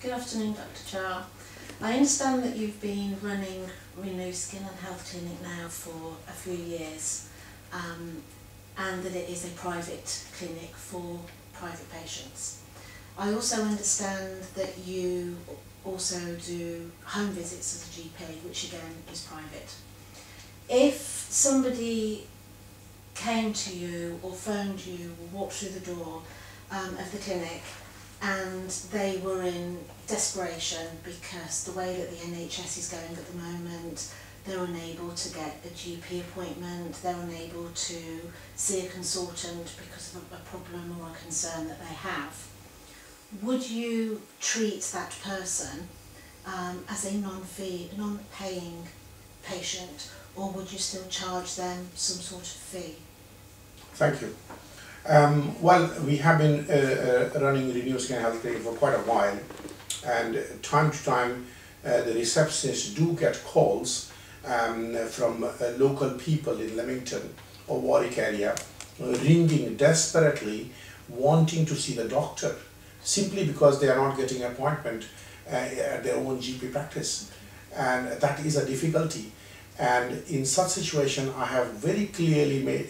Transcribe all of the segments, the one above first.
Good afternoon, Dr Jha. I understand that you've been running Renew Skin and Health Clinic now for a few years, and that it is a private clinic for private patients. I also understand that you also do home visits as a GP, which again is private. If somebody came to you or phoned you or walked through the door of the clinic and they were in desperation because the way that the NHS is going at the moment, they're unable to get a GP appointment, they're unable to see a consultant because of a problem or a concern that they have, would you treat that person as a non-paying patient, or would you still charge them some sort of fee? Thank you. Well, we have been running Renew Skin Health Clinic for quite a while, and time to time the receptionists do get calls from local people in Leamington or Warwick area ringing desperately, wanting to see the doctor simply because they are not getting an appointment at their own GP practice, and that is a difficulty. And in such situation, I have very clearly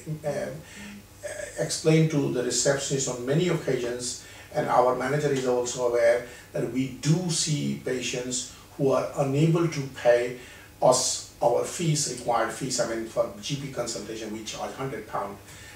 explained to the receptionist on many occasions, and our manager is also aware, that we do see patients who are unable to pay us our fees, required fees. I mean, for GP consultation we charge £100.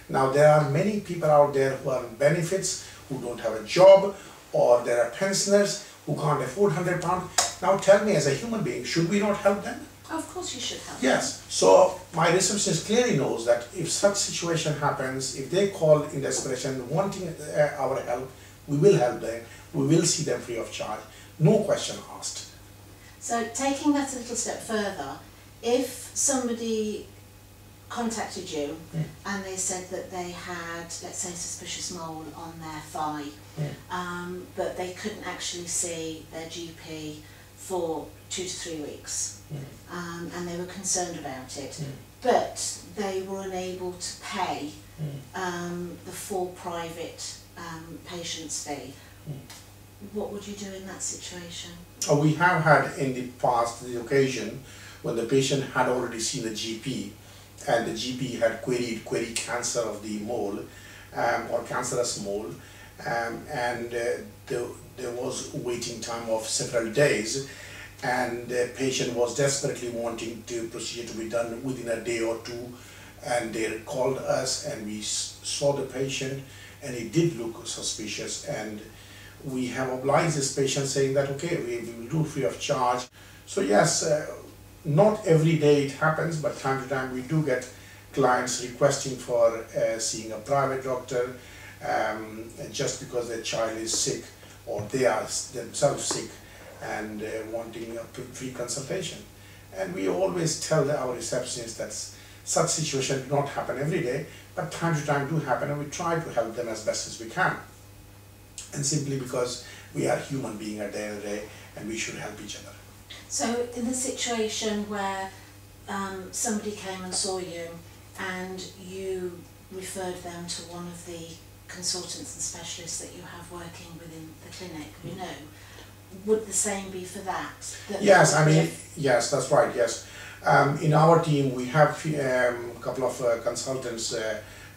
Now there are many people out there who are on benefits, who don't have a job, or there are pensioners who can't afford £100. Now tell me, as a human being, should we not help them? Of course you should help. Yes. So my receptionist clearly knows that if such situation happens, if they call in desperation wanting our help, we will help them, we will see them free of charge, no question asked. So taking that a little step further, if somebody contacted you and they said that they had, let's say, suspicious mole on their thigh, but they couldn't actually see their GP for 2 to 3 weeks, and they were concerned about it, but they were unable to pay the full private patient's fee, what would you do in that situation? We have had in the past the occasion when the patient had already seen the GP, and the GP had queried cancer of the mole or cancerous mole, and there was waiting time of several days, and the patient was desperately wanting the procedure to be done within a day or two, and they called us and we saw the patient, and it did look suspicious, and we have obliged this patient saying that okay, we will do free of charge. So yes, not every day it happens, but time to time we do get clients requesting for seeing a private doctor just because their child is sick or they are themselves sick and wanting a free consultation. And we always tell our receptionists that such situations do not happen every day, but time to time do happen, and we try to help them as best as we can. And simply because we are human beings at the end of the day, and we should help each other. So in the situation where somebody came and saw you and you referred them to one of the consultants and specialists that you have working within the clinic, would the same be for that? Yes, I mean, yes, that's right, yes. In our team we have a couple of consultants,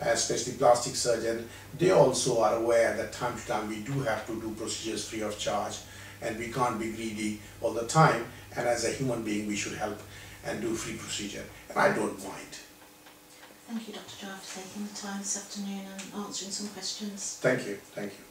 especially plastic surgeon. They also are aware that time to time we do have to do procedures free of charge, and we can't be greedy all the time, and as a human being we should help and do free procedure, and I don't mind. Thank you, Dr Jha, for taking the time this afternoon and answering some questions. Thank you, thank you.